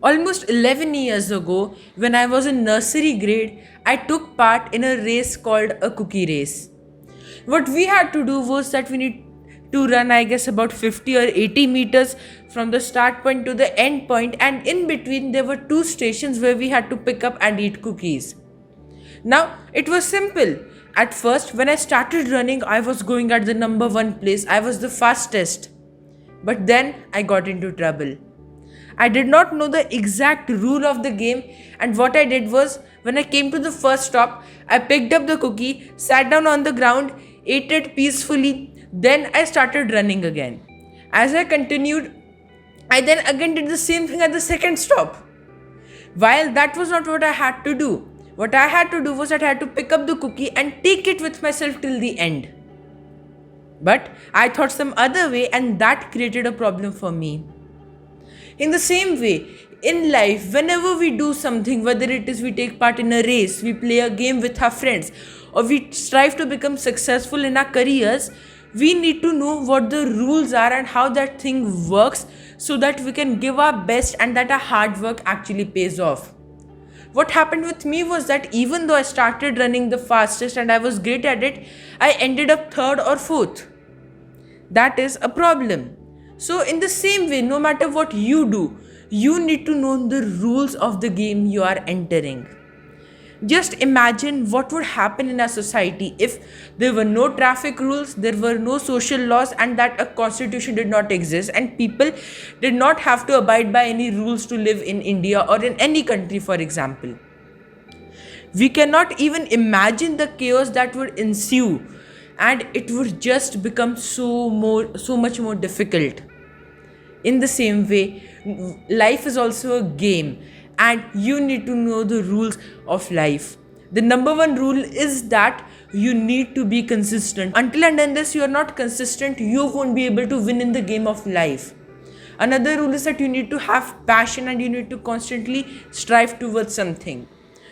Almost 11 years ago, when I was in nursery grade, I took part in a race called a cookie race. What we had to do was that we need to run, I guess, about 50 or 80 meters from the start point to the end point, and in between there were two stations where we had to pick up and eat cookies. Now, it was simple. At first, when I started running, I was going at the number one place. I was the fastest. But then I got into trouble. I did not know the exact rule of the game, and what I did was, when I came to the first stop, I picked up the cookie, sat down on the ground, ate it peacefully, then I started running again. As I continued, I then again did the same thing at the second stop. While that was not what I had to do. What I had to do was that I had to pick up the cookie and take it with myself till the end. But I thought some other way, and that created a problem for me. In the same way, in life, whenever we do something, whether it is we take part in a race, we play a game with our friends, or we strive to become successful in our careers, we need to know what the rules are and how that thing works so that we can give our best and that our hard work actually pays off. What happened with me was that even though I started running the fastest and I was great at it, I ended up third or fourth. That is a problem. So in the same way, no matter what you do, you need to know the rules of the game you are entering. Just imagine what would happen in a society if there were no traffic rules, there were no social laws, and that a constitution did not exist, and people did not have to abide by any rules to live in India or in any country, for example. We cannot even imagine the chaos that would ensue, and it would just become so much more difficult. In the same way, life is also a game, and you need to know the rules of life. The number one rule is that you need to be consistent. Until and unless you are not consistent, you won't be able to win in the game of life. Another rule is that you need to have passion and you need to constantly strive towards something.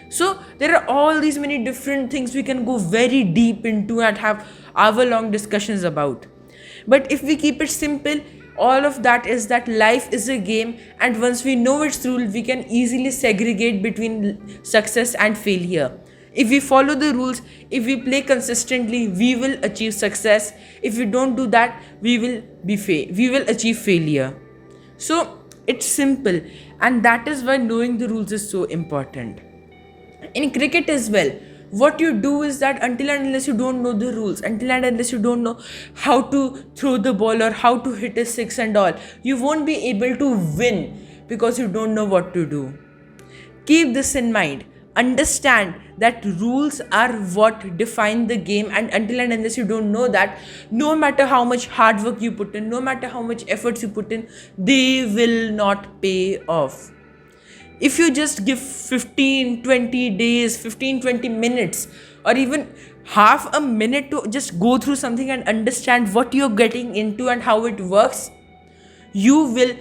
So there are all these many different things we can go very deep into and have hour-long discussions about. But if we keep it simple, all of that is that life is a game, and once we know its rule, we can easily segregate between success and failure. If we follow the rules, if we play consistently, we will achieve success. If we don't do that, we will achieve failure. So it's simple, and that is why knowing the rules is so important. In cricket as well, what you do is that until and unless you don't know the rules, until and unless you don't know how to throw the ball or how to hit a six and all, you won't be able to win because you don't know what to do. Keep this in mind. Understand that rules are what define the game, and until and unless you don't know that, no matter how much hard work you put in, no matter how much efforts you put in, they will not pay off. If you just give 15, 20 days, 15, 20 minutes, or even half a minute to just go through something and understand what you're getting into and how it works, you will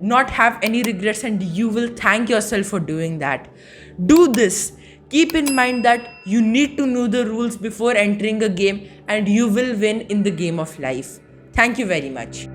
not have any regrets and you will thank yourself for doing that. Do this. Keep in mind that you need to know the rules before entering a game, and you will win in the game of life. Thank you very much.